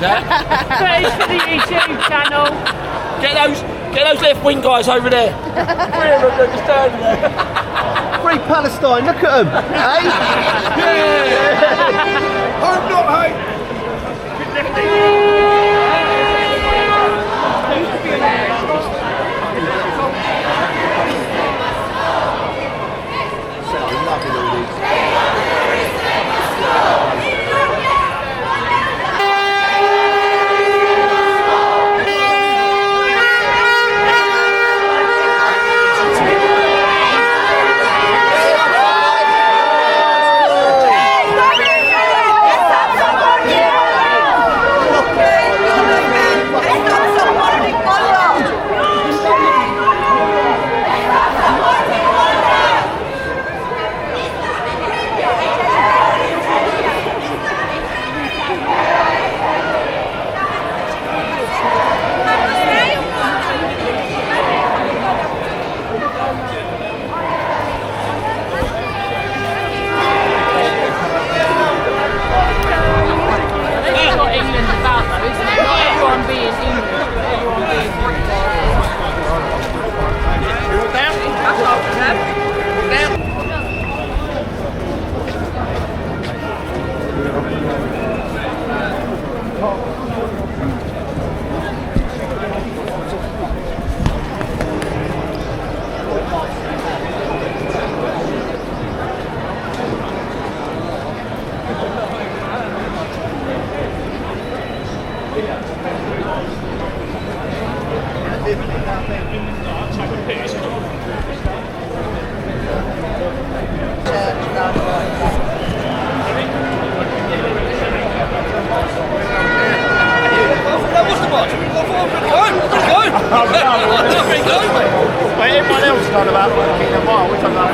But it's for the YouTube channel. Get those left wing guys over there. Three of them, they're just standing there. Free Palestine, look at them, eh? Yeah. I'm not, hey. Everyone else done about walking a mile, which I'm like,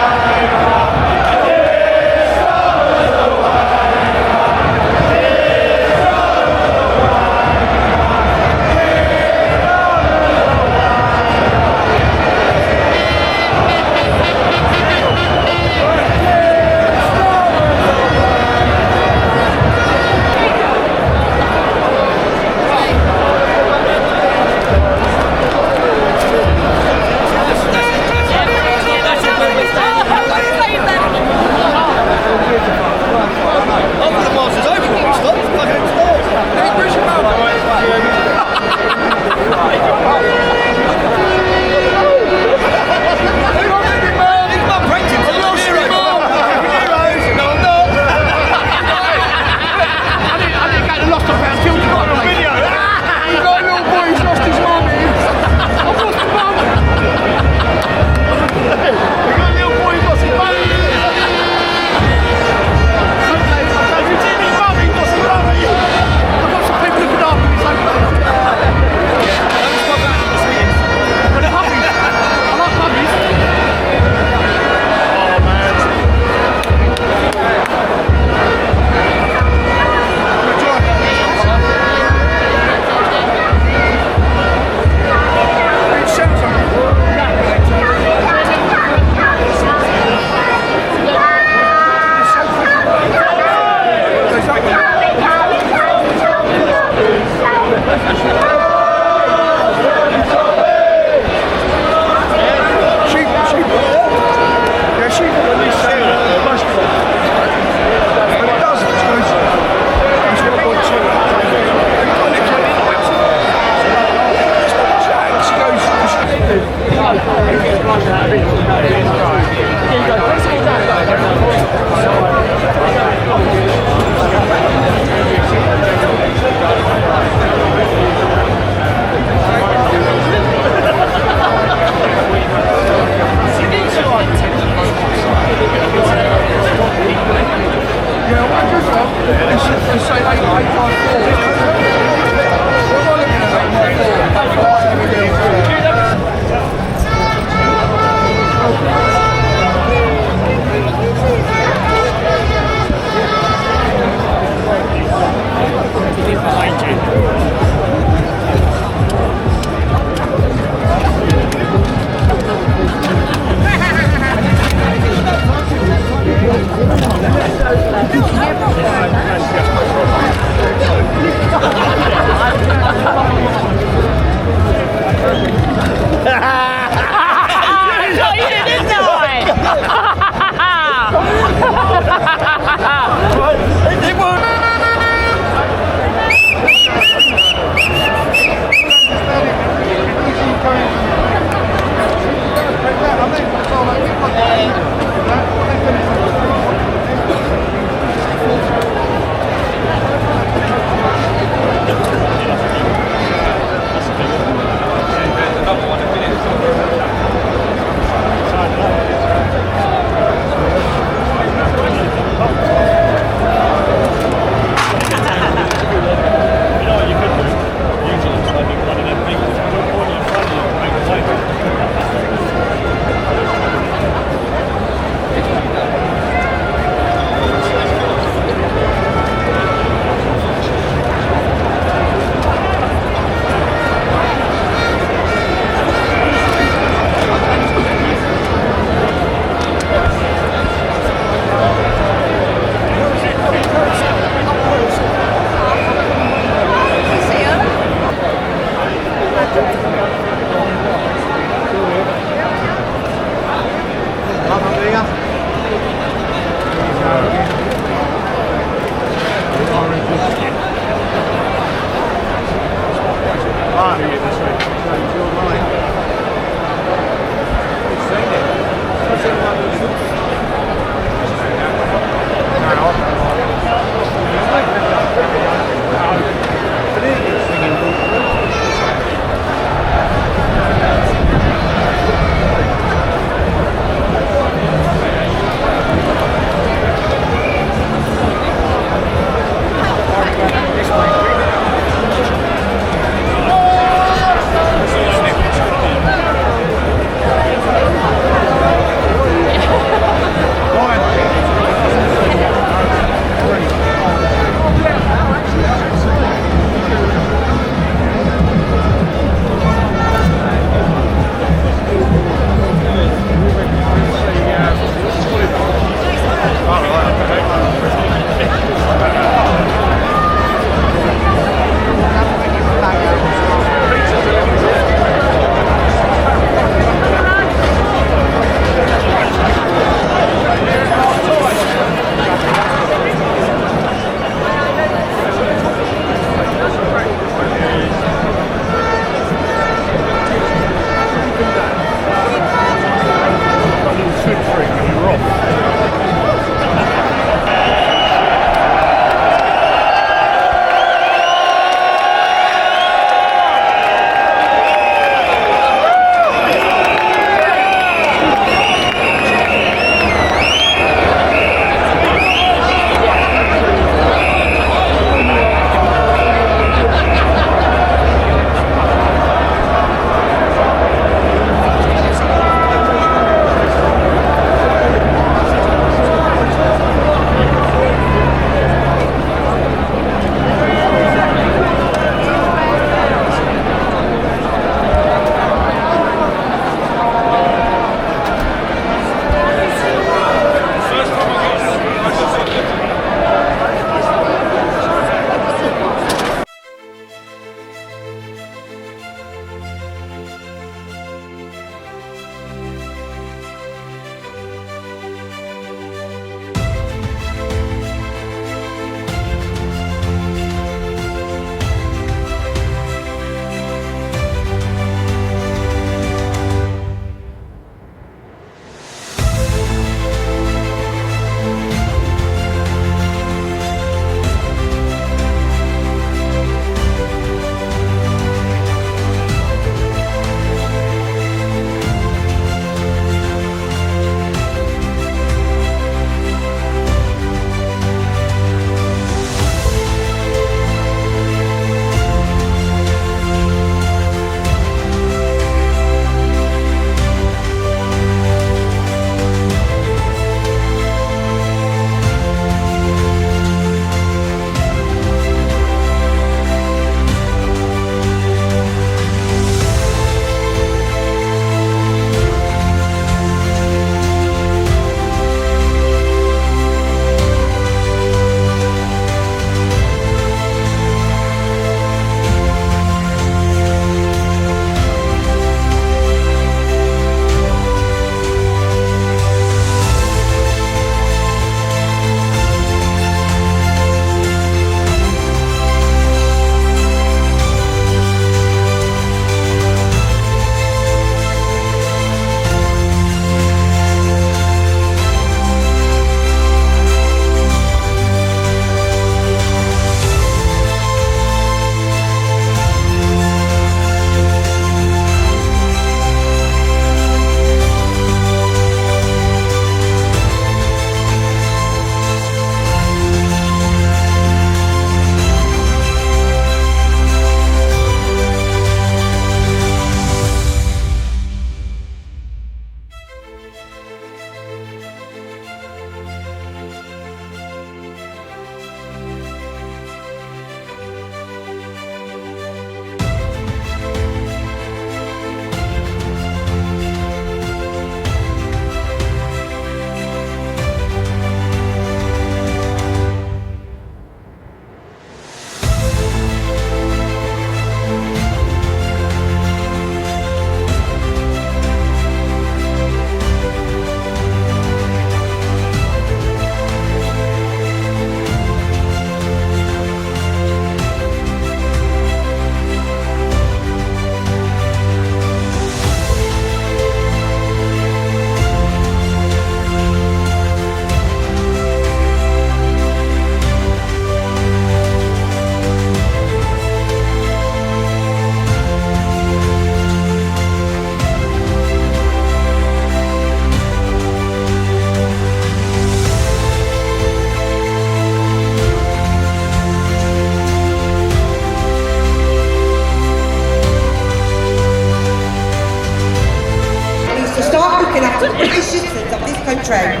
country.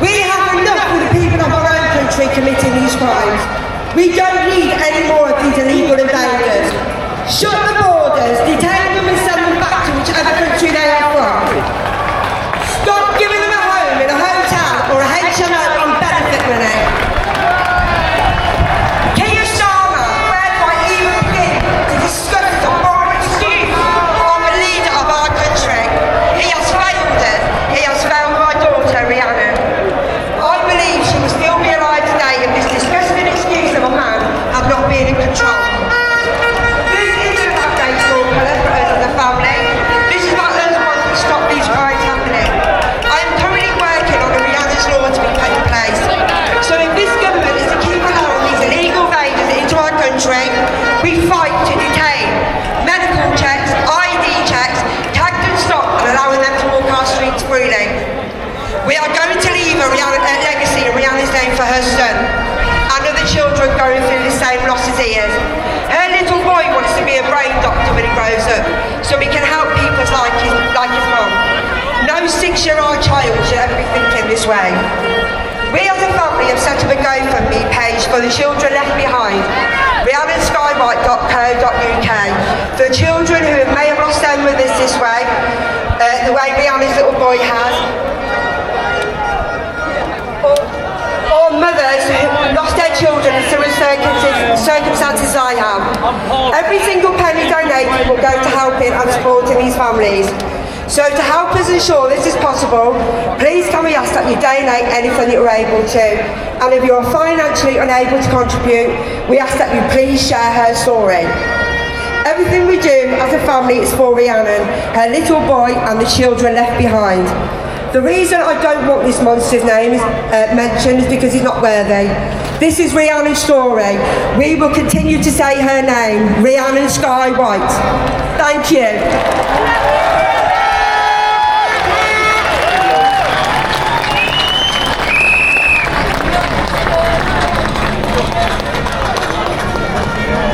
We have enough of the people of our own country committing these crimes. We don't need any more of these illegal invaders. Shut the borders, detain them and send them back to whichever country they are from. Stop giving them a home in a hotel or a HMO on benefit money. Keir Starmer, where do I even begin to discuss the moral excuse of a leader of our country? He has failed us. He has failed my daughter, Rhiannon. I believe she will still be alive today if this disgusting excuse of a man had not been in control. This isn't about baseball colour for us as a family. This is about us wanting to stop these crimes happening. I am currently working on a Rhianna's law to be put in place. So if this government is to keep allowing these illegal invaders into our country, we fight to detain, medical checks, ID checks, tagged and stopped and allowing them to walk our streets freely. We are going to leave a legacy in Rhianna's name for her son and other children going through the same loss as he is. Her little boy wants to be a brain doctor when he grows up, so he can help people like his mum. No 6-year-old child should ever be thinking this way. We as a family have set up a GoFundMe page for the children left behind, rhiannonskywhite.co.uk, for children who may have lost their mothers this way, the way Rhianna's little boy has, or mothers who lost their children in similar circumstances I have. Every single penny donated will go to helping and supporting these families. So to help us ensure this is possible, please can we ask that you donate anything that you're able to. And if you're financially unable to contribute, we ask that you please share her story. Everything we do as a family is for Rhiannon, her little boy and the children left behind. The reason I don't want this monster's name mentioned is because he's not worthy. This is Rhiannon's story. We will continue to say her name, Rhiannon Sky White. Thank you.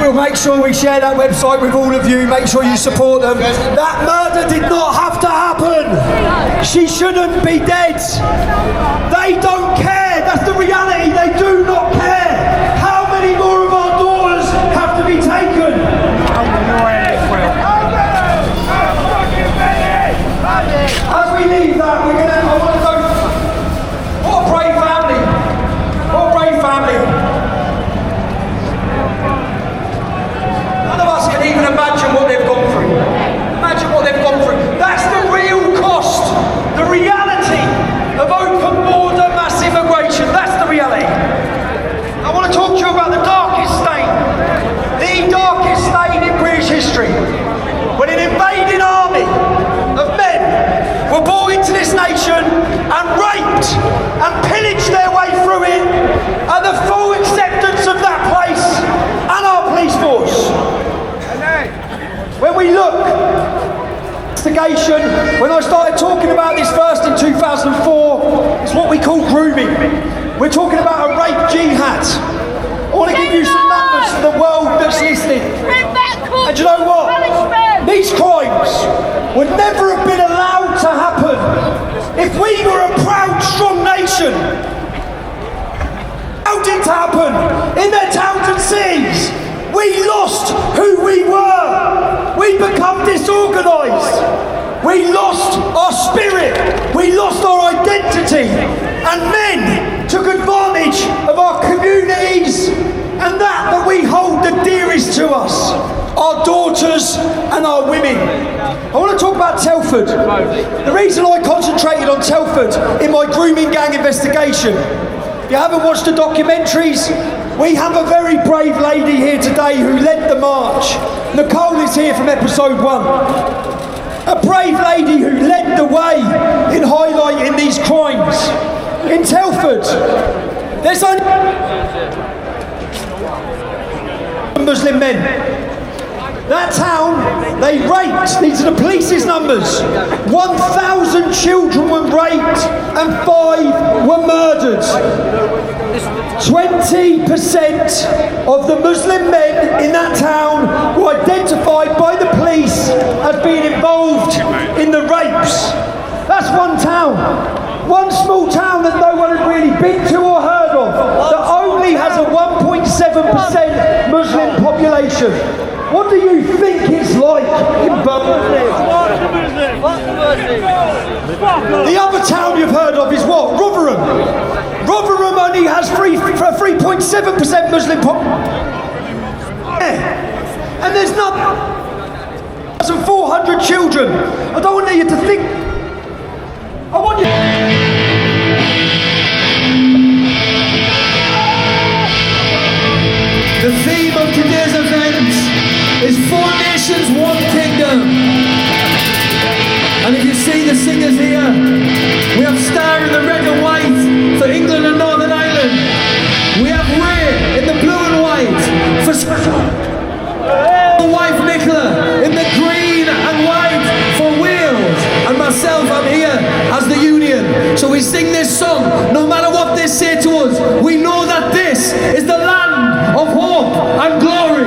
We'll make sure we share that website with all of you. Make sure you support them. That murder did not have to happen. She shouldn't be dead. They don't care. That's the reality. They do not care. How many more of our daughters have to be taken? As we leave that, I want to go. What a brave family. What a brave family. Can even imagine what they've gone through. Imagine what they've gone through. That's the real cost. The reality of open border mass immigration. That's the reality. I want to talk to you about the darkest stain. The darkest stain in British history. When an invading army of men were brought into this nation and raped and pillaged their way through it, and the full acceptance of that place and our police force. When we look, investigation, when I started talking about this first in 2004, it's what we call grooming. We're talking about a rape jihad. I want to give you some numbers for the world that's listening. And you know what? These crimes would never have been allowed to happen if we were a proud, strong nation. Allowed it to happen in their towns and cities. We lost who we were. We become disorganised. We lost our spirit. We lost our identity. And men took advantage of our communities and that we hold the dearest to us, our daughters and our women. I want to talk about Telford. The reason I concentrated on Telford in my grooming gang investigation, if you haven't watched the documentaries, we have a very brave lady here today who led the march. Nicole is here from episode 1. A brave lady who led the way in highlighting these crimes. In Telford, there's only Muslim men. That town, they raped, these are the police's numbers, 1,000 children were raped and 5 were murdered. 20% of the Muslim men in that town were identified by the police as being involved in the rapes. That's one town. one small town that no one had really been to or heard of, that only has a 1.7% Muslim population. What do you think it's like in Birmingham? The other town you've heard of is what? Rotherham. Rotherham only has 3.7% Muslim population. And there's not 400 children. I don't want you to think. I want you. The theme of today's event is 4 nations, 1 kingdom. And if you see the singers here, we have Star in the red and white for England and Northern Ireland. We have Ray in the blue and white for wife Nicola in the green and white for Wales, and myself, I'm here as the Union. So we sing this song no matter what they say to us. We know that this is the land of hope and glory.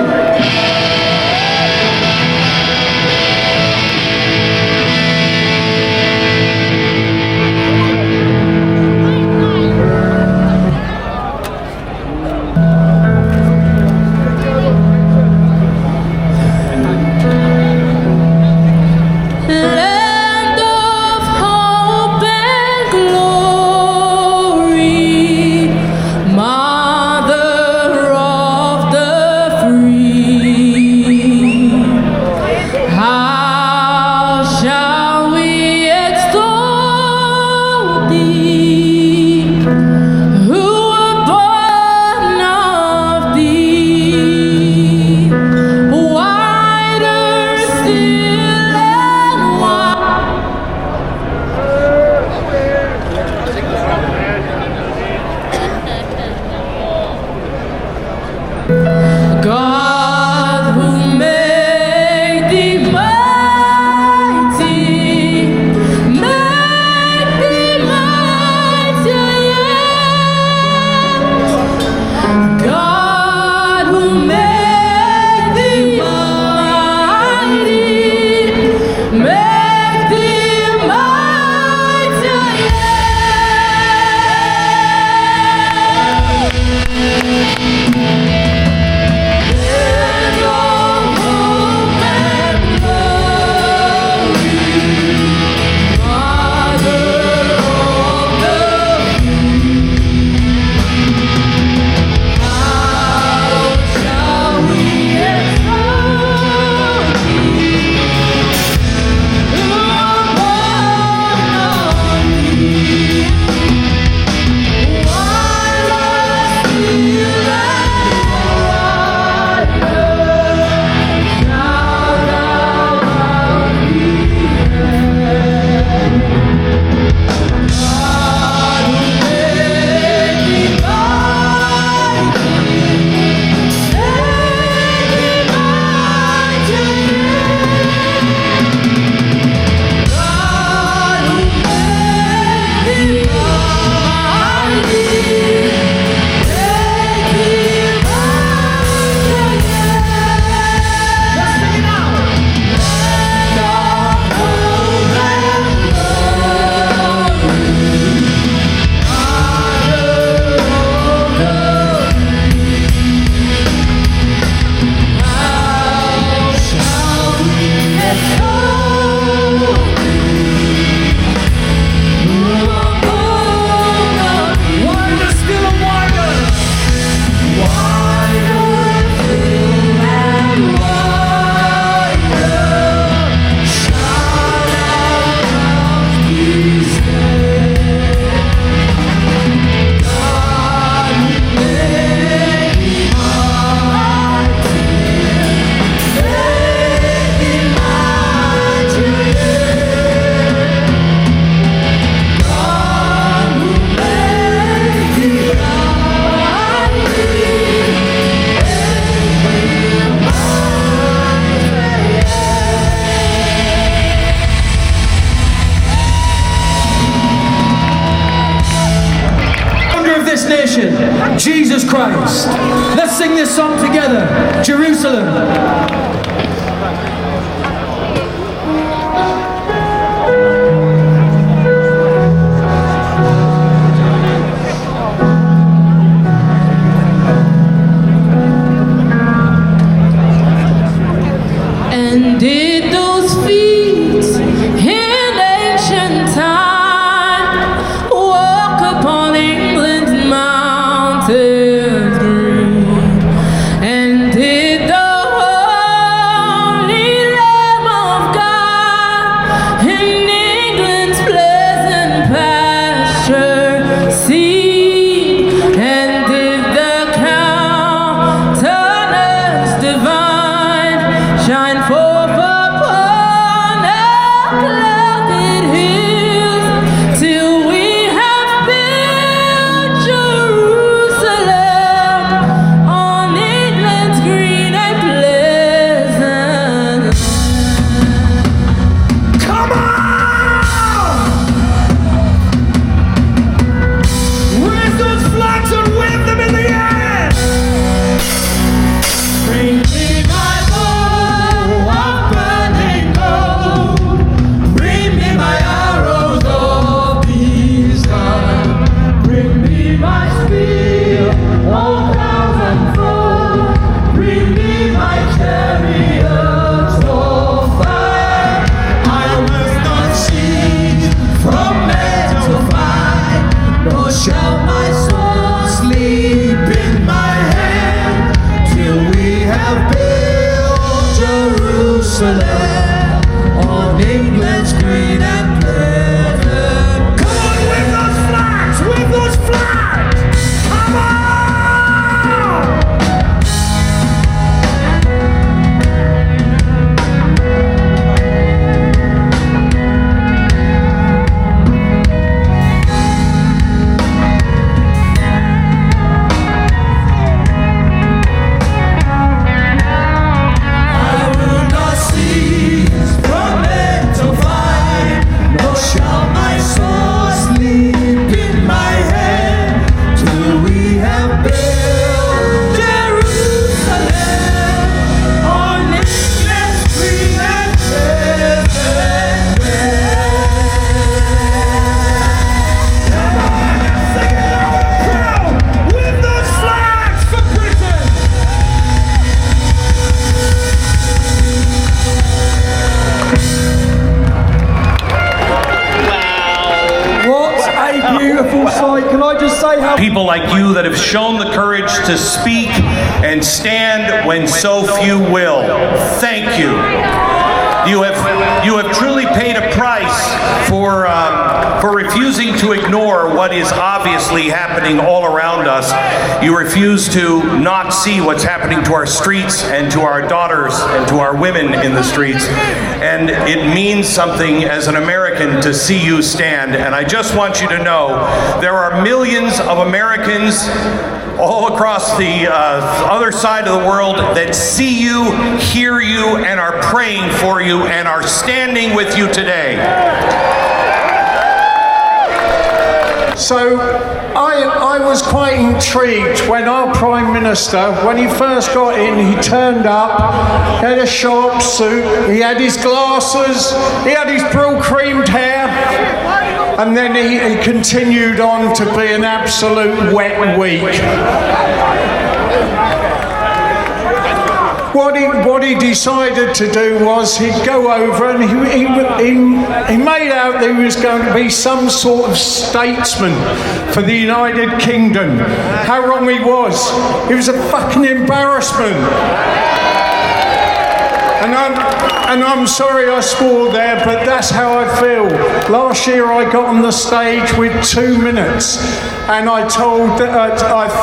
Jesus Christ. Let's sing this song together. Jerusalem. Jerusalem, on England's green and pleasant. Come on, wave those flags, wave those flags! Come on! Shall my soul sleep in my head till we have built Jerusalem on England's green and pleasant land. Come on, let's sing it out proud with those flags for Britain. What a beautiful sight. Can I just say how People like you that have shown the courage to speak and stand when so few will. Thank you. You have truly paid a price for refusing to ignore what is obviously happening all around us. You refuse to not see what's happening to our streets and to our daughters and to our women in the streets. And it means something as an American to see you stand. And I just want you to know there are millions of Americans all across the other side of the world that see you, hear you, and are praying for you and are standing with you today. So I was quite intrigued when our Prime Minister, when he first got in, he turned up, he had a sharp suit, he had his glasses, he had his brill-creamed hair, and then he continued on to be an absolute wet week. What he decided to do was he'd go over and he made out that he was going to be some sort of statesman for the United Kingdom. How wrong he was. He was a fucking embarrassment. And I'm sorry I swore there, but that's how I feel. Last year I got on the stage with 2 minutes, and I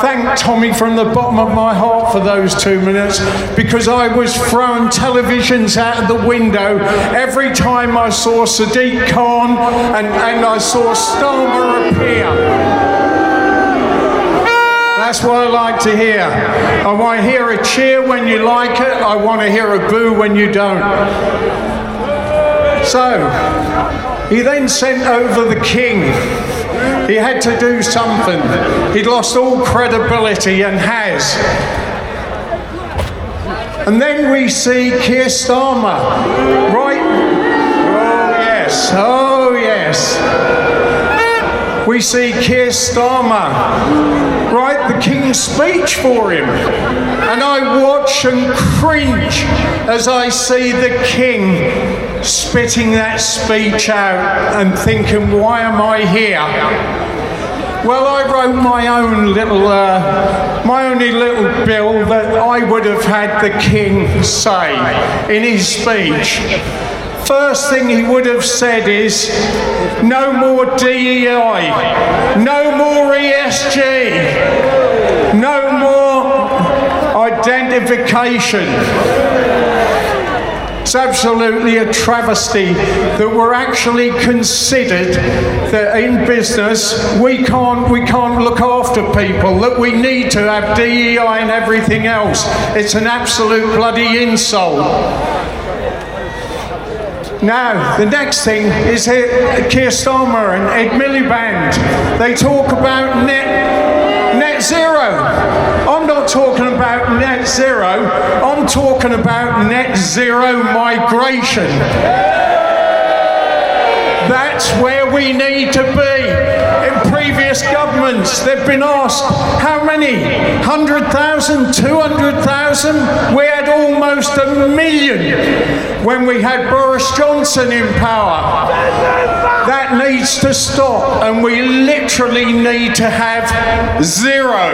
thanked Tommy from the bottom of my heart for those 2 minutes, because I was throwing televisions out of the window every time I saw Sadiq Khan and I saw Starmer appear. That's what I like to hear. I want to hear a cheer when you like it. I want to hear a boo when you don't. So, he then sent over the king. He had to do something. He'd lost all credibility and has. And then we see Keir Starmer, right? Oh yes. We see Keir Starmer write the King's speech for him. And I watch and cringe as I see the King spitting that speech out and thinking, why am I here? Well, I wrote my only little bill that I would have had the King say in his speech. First thing he would have said is, no more DEI, no more ESG, no more identification. It's absolutely a travesty that we're actually considered that in business we can't look after people, that we need to have DEI and everything else. It's an absolute bloody insult. Now, the next thing is Keir Starmer and Ed Miliband. They talk about net zero. I'm not talking about net zero. I'm talking about net zero migration. That's where we need to be. In previous governments, they've been asked, how many? 100,000, 200,000? We had almost 1 million when we had Boris Johnson in power. That needs to stop, and we literally need to have zero.